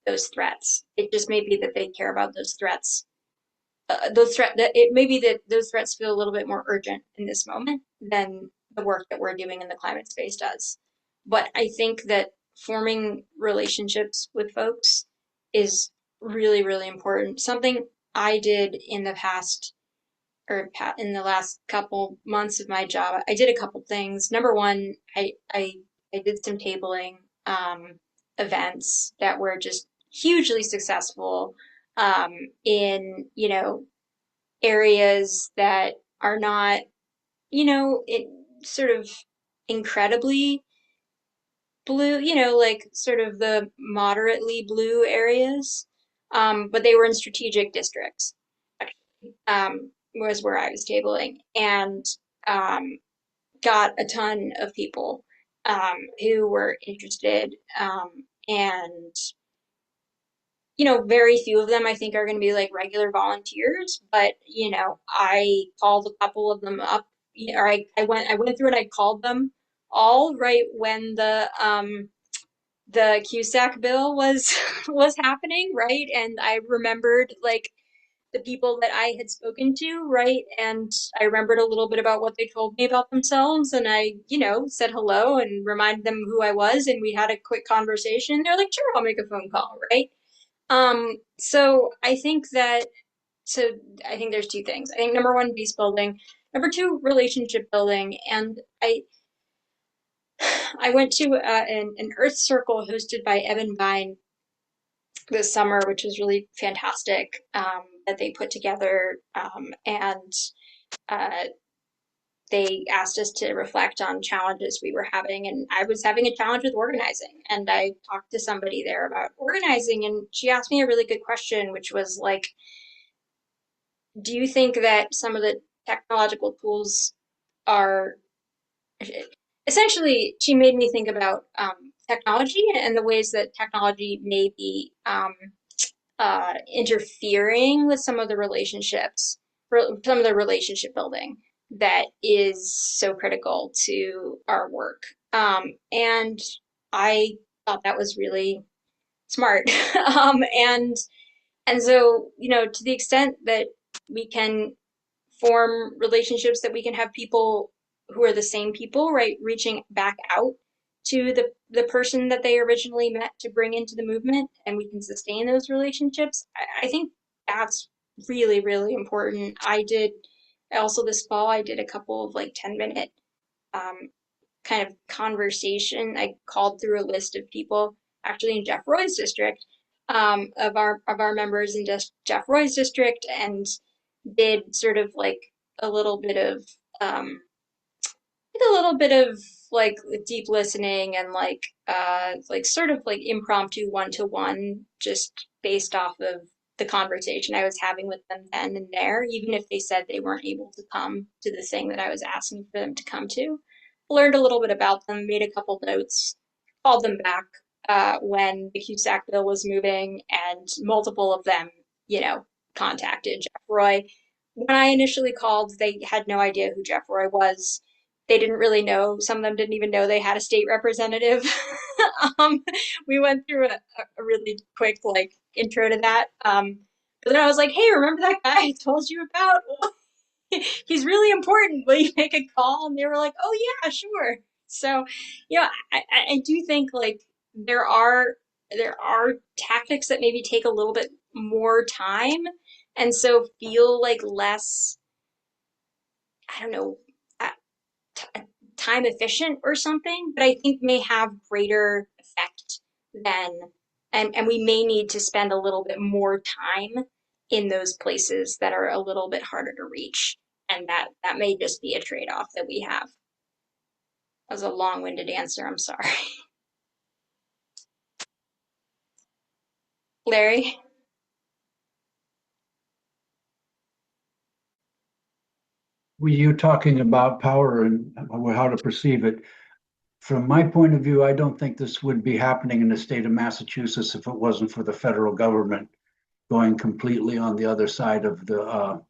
C: those threats. It just may be that they care about those threats. That it may be that those threats feel a little bit more urgent in this moment than the work that we're doing in the climate space does. But I think that forming relationships with folks is really, really important. Something I did in the past or in the last couple months of my job, I did a couple things. Number one, I did some tabling events that were just hugely successful in areas that are not it sort of incredibly blue, like sort of the moderately blue areas, but they were in strategic districts. Was where I was tabling, and um, got a ton of people who were interested, and very few of them I think are going to be like regular volunteers, but I called a couple of them up, or I went through and I called them all right when the CUSAC bill was was happening, right? And I remembered like the people that I had spoken to, right? And I remembered a little bit about what they told me about themselves. And I, said hello and reminded them who I was. And we had a quick conversation. They're like, sure, I'll make a phone call, right? So so I think there's two things. I think number one, base building. Number two, relationship building. And I went to an Earth Circle hosted by Evan Vine this summer, which was really fantastic, that they put together. And uh, they asked us to reflect on challenges we were having. And I was having a challenge with organizing. And I talked to somebody there about organizing. And she asked me a really good question, which was like, do you think that some of the technological tools are essentially, she made me think about technology and the ways that technology may be interfering with some of the relationships, some of the relationship building that is so critical to our work. And I thought that was really smart. And so, to the extent that we can form relationships, that we can have people who are the same people, right, reaching back out to the person that they originally met to bring into the movement, and we can sustain those relationships. I think that's really, really important. I also this fall I did a couple of like 10-minute um, kind of conversation. I called through a list of people actually in Jeff Roy's district, of our members in just Jeff Roy's district, and did sort of like a little bit of um, a little bit of like deep listening, and like sort of like impromptu one-to-one, just based off of the conversation I was having with them then and there, even if they said they weren't able to come to the thing that I was asking for them to come to. Learned a little bit about them, made a couple notes, called them back when the CUSAC bill was moving, and multiple of them, contacted Jeff Roy. When I initially called, they had no idea who Jeff Roy was. They didn't really know. Some of them didn't even know they had a state representative. um, we went through a really quick like intro to that. But then I was like, "Hey, remember that guy I told you about? He's really important. Will you make a call?" And they were like, "Oh yeah, sure." So, I do think like there are tactics that maybe take a little bit more time, and so feel like less, I don't know, uh, time efficient or something, but I think may have greater effect than, and we may need to spend a little bit more time in those places that are a little bit harder to reach. And that may just be a trade-off that we have. That was a long-winded answer, I'm sorry. Larry?
E: Were you talking about power and how to perceive it? From my point of view, I don't think this would be happening in the state of Massachusetts if it wasn't for the federal government going completely on the other side of the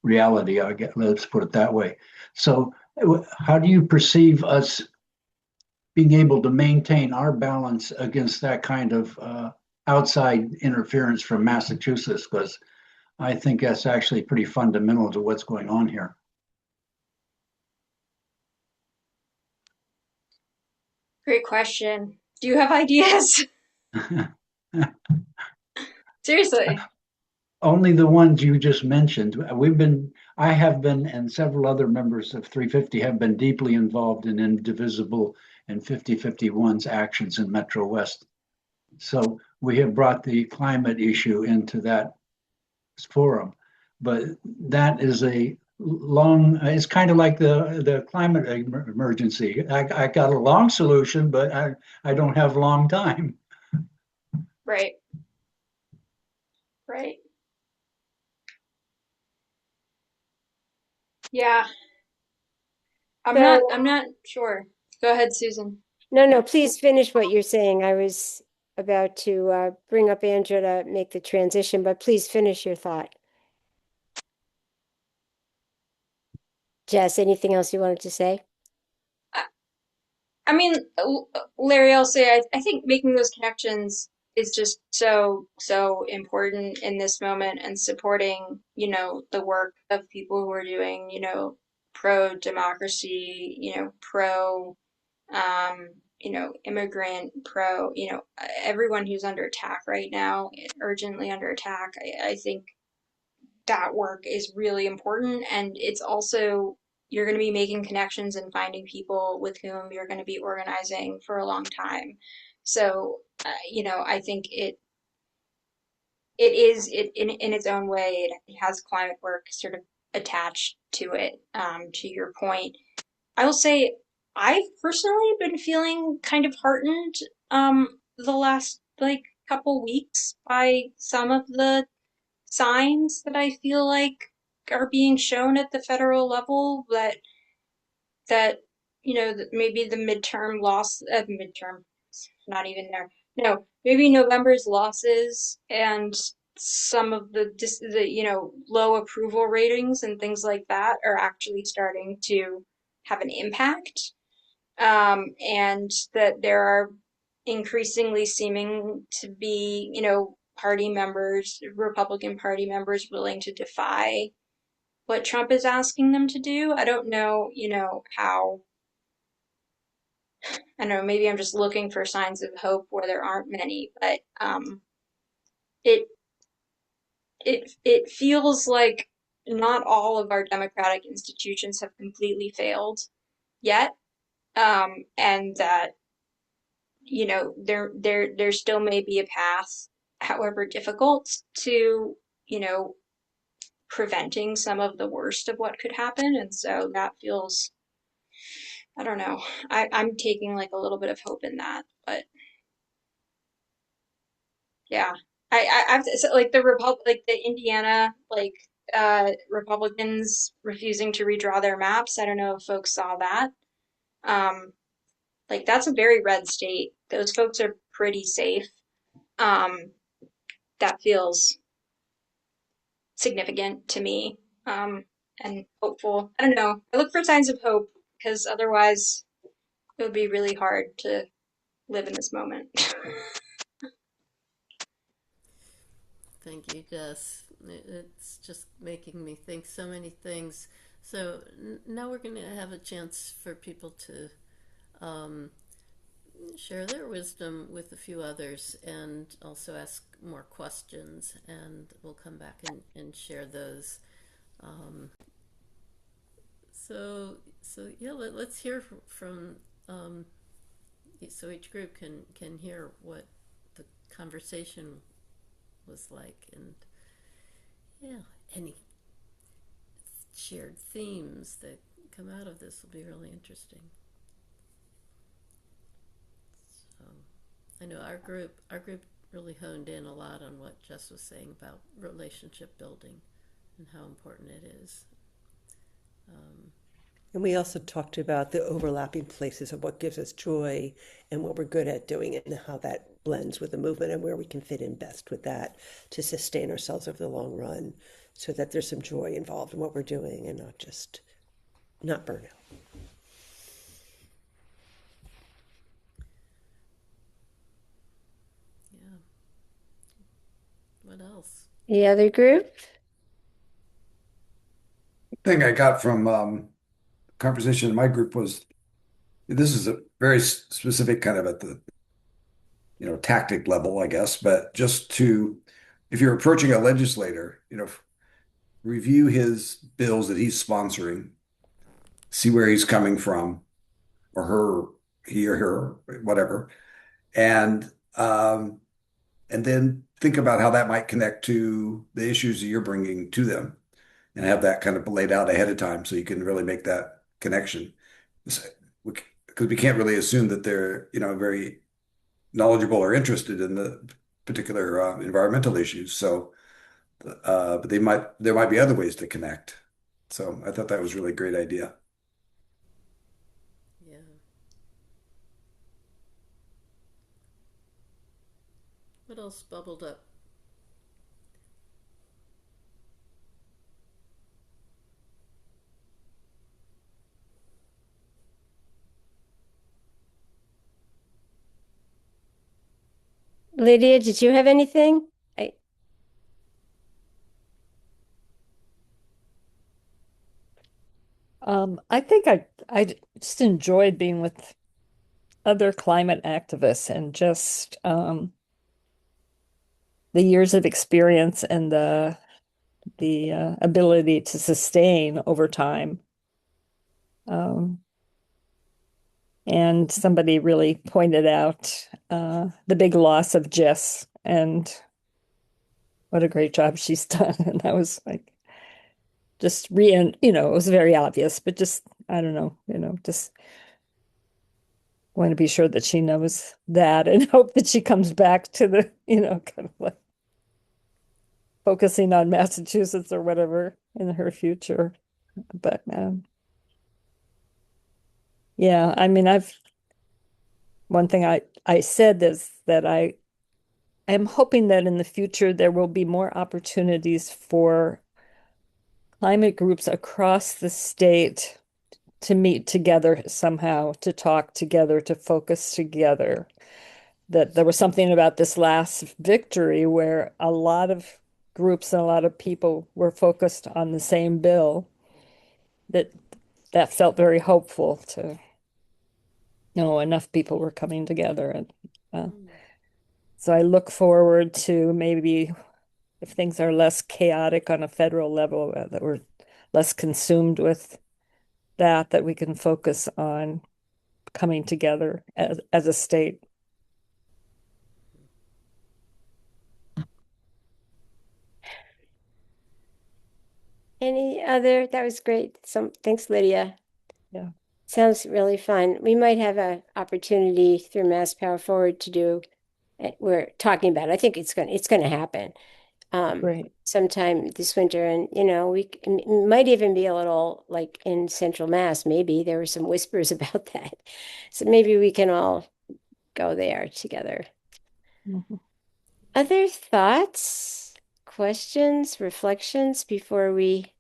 E: reality. I guess, let's put it that way. So, how do you perceive us being able to maintain our balance against that kind of outside interference from Massachusetts? Because I think that's actually pretty fundamental to what's going on here.
C: Great question. Do you have ideas? Seriously.
E: Only the ones you just mentioned. I have been, and several other members of 350 have been deeply involved in Indivisible and 5051's actions in Metro West. So we have brought the climate issue into that forum. But that is it's kind of like the climate emergency. I got a long solution, but I don't have long time.
C: Right. Right. Yeah.
B: So,
C: I'm not sure. Go ahead, Susan.
B: no, please finish what you're saying. I was about to bring up Andrew to make the transition, but please finish your thought. Jess, anything else you wanted to say?
C: I mean, Larry, I'll say I think making those connections is just so important in this moment and supporting, the work of people who are doing, pro democracy, pro immigrant, pro, everyone who's under attack right now, urgently under attack. I think that work is really important, and it's also you're going to be making connections and finding people with whom you're going to be organizing for a long time. So I think it is in its own way. It has climate work sort of attached to it. To your point, I will say I've personally been feeling kind of heartened the last like couple weeks by some of the signs that I feel like are being shown at the federal level that that maybe the midterm loss midterm not even there. No, maybe November's losses and some of the low approval ratings and things like that are actually starting to have an impact, and that there are increasingly seeming to be, party members, Republican Party members willing to defy what Trump is asking them to do. I don't know, how, I don't know, maybe I'm just looking for signs of hope where there aren't many, but it it feels like not all of our democratic institutions have completely failed yet, and that there still may be a path, however difficult, to preventing some of the worst of what could happen. And so that feels, I don't know, I'm taking like a little bit of hope in that, but yeah, I've so, like the Indiana Republicans refusing to redraw their maps. I don't know if folks saw that. Um, like that's a very red state. Those folks are pretty safe. Um, that feels significant to me, and hopeful. I don't know. I look for signs of hope because otherwise it would be really hard to live in this moment.
A: Thank you, Jess. It's just making me think so many things. So now we're going to have a chance for people to um, share their wisdom with a few others and also ask more questions. And we'll come back and share those. Um, so yeah, let's hear from. So each group can hear what the conversation was like, and yeah, any shared themes that come out of this will be really interesting. So I know our group really honed in a lot on what Jess was saying about relationship building and how important it is.
F: And we also talked about the overlapping places of what gives us joy and what we're good at doing it and how that blends with the movement and where we can fit in best with that to sustain ourselves over the long run so that there's some joy involved in what we're doing and not burnout.
A: Yeah. What else?
B: The other group?
G: Thing I got from conversation in my group was this is a very specific kind of at the, tactic level, I guess, but just to, if you're approaching a legislator, review his bills that he's sponsoring, see where he's coming from, or her, he or her, whatever, and um, and then think about how that might connect to the issues that you're bringing to them, and have that kind of laid out ahead of time so you can really make that connection. Because we can't really assume that they're, very knowledgeable or interested in the particular environmental issues. So, but there might be other ways to connect. So I thought that was really a great idea.
A: Yeah. What else bubbled up?
B: Lydia, did you have anything? I,
H: I think I just enjoyed being with other climate activists and just the years of experience and the ability to sustain over time. Um, and somebody really pointed out the big loss of Jess and what a great job she's done. And I was like, just it was very obvious, but just I don't know, just want to be sure that she knows that and hope that she comes back to the, kind of like focusing on Massachusetts or whatever in her future. But yeah, I mean, one thing I said is that I am hoping that in the future there will be more opportunities for climate groups across the state to meet together somehow, to talk together, to focus together. That there was something about this last victory where a lot of groups and a lot of people were focused on the same bill that that felt very hopeful to enough people were coming together and uh,
A: Mm.
H: so I look forward to maybe if things are less chaotic on a federal level that we're less consumed with that we can focus on coming together as a state.
B: any other? That was great. Thanks, Lydia.
H: Yeah,
B: Sounds really fun. We might have an opportunity through Mass Power Forward to do. We're talking about. It. I think it's going to happen
H: great.
B: sometime this winter, and it might even be a little like in Central Mass. Maybe there were some whispers about that, so maybe we can all go there together.
H: Mhm.
B: Other thoughts, questions, reflections before we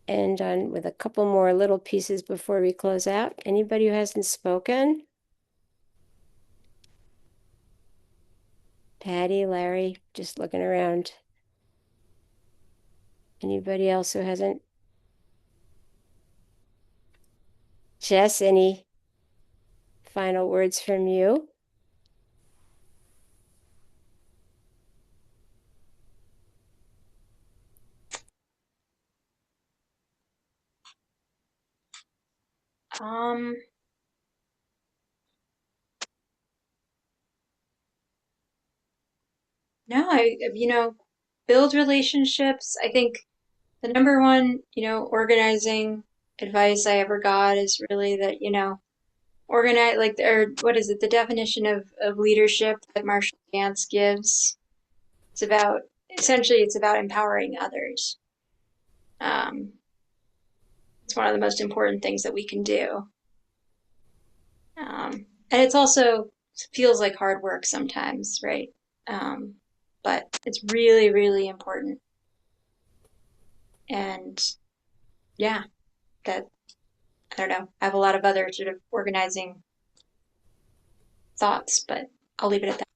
B: end on with a couple more little pieces before we close out? Anybody who hasn't spoken? Patty, Larry, just looking around. Anybody else who hasn't? Jess, any final words from you?
C: Um, no, build relationships. I think the number one, organizing advice I ever got is really that, organize, like, or what is it, the definition of leadership that Marshall Gantz gives. It's about, essentially, it's about empowering others. Um, it's one of the most important things that we can do. And it's also feels like hard work sometimes, right? Um, but it's really, really important. And yeah, that I don't know. I have a lot of other sort of organizing thoughts, but I'll leave it at that.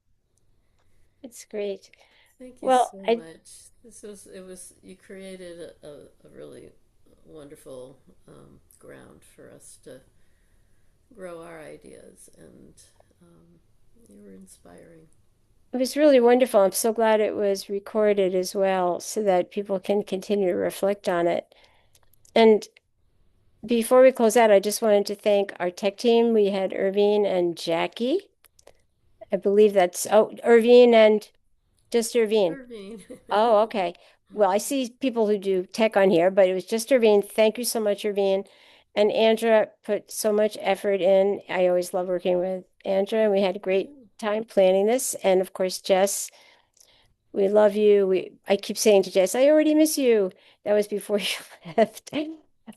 B: It's great.
A: Thank you
B: Well,
A: so
B: I
A: much. You created a really wonderful ground for us to grow our ideas, and you were inspiring.
B: It was really wonderful. I'm so glad it was recorded as well so that people can continue to reflect on it. And before we close out, I just wanted to thank our tech team. We had Irvine and Jackie. I believe that's, oh, Irvine and just Irvine.
A: Irvine.
B: Oh, okay. Well, I see people who do tech on here, but it was just Irvine. Thank you so much, Irvine. And Andra put so much effort in. I always love working with Andra, and we had a great time planning this. And of course, Jess, we love you. I keep saying to Jess, I already miss you. That was before you left.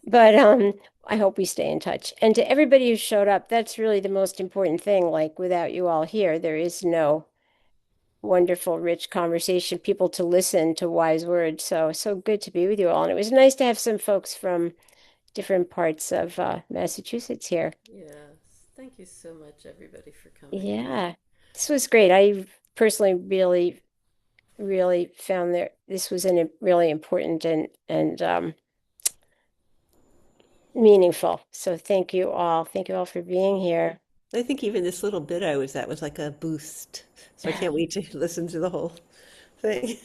B: But I hope we stay in touch. And to everybody who showed up, that's really the most important thing. Like without you all here, there is no wonderful, rich conversation, people to listen to wise words. So good to be with you all. And it was nice to have some folks from different parts of Massachusetts here.
A: Yes. Thank you so much, everybody, for coming.
B: Yeah, this was great. I personally really found that this was a really important and meaningful. So thank you all. Thank you all for being here.
F: I think even this little bit I was at was like a boost. So I can't wait to listen to the whole thing.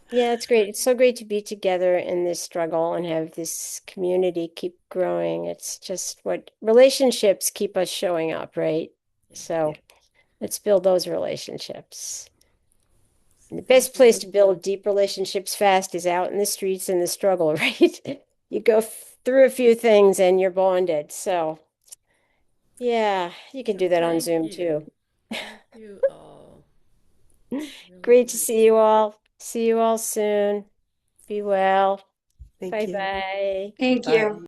B: Yeah, it's great. It's so great to be together in this struggle and have this community keep growing. It's just what relationships keep us showing up, right? So let's build those relationships. And the best place to build deep relationships fast is out in the streets in the struggle, right? You go through a few things and you're bonded. So, yeah, you can do that on Zoom too.
A: Thank you all.
B: Great to see you all. See you all soon. Be well.
F: Thank you.
B: Bye-bye.
C: Thank
F: Bye.
C: you.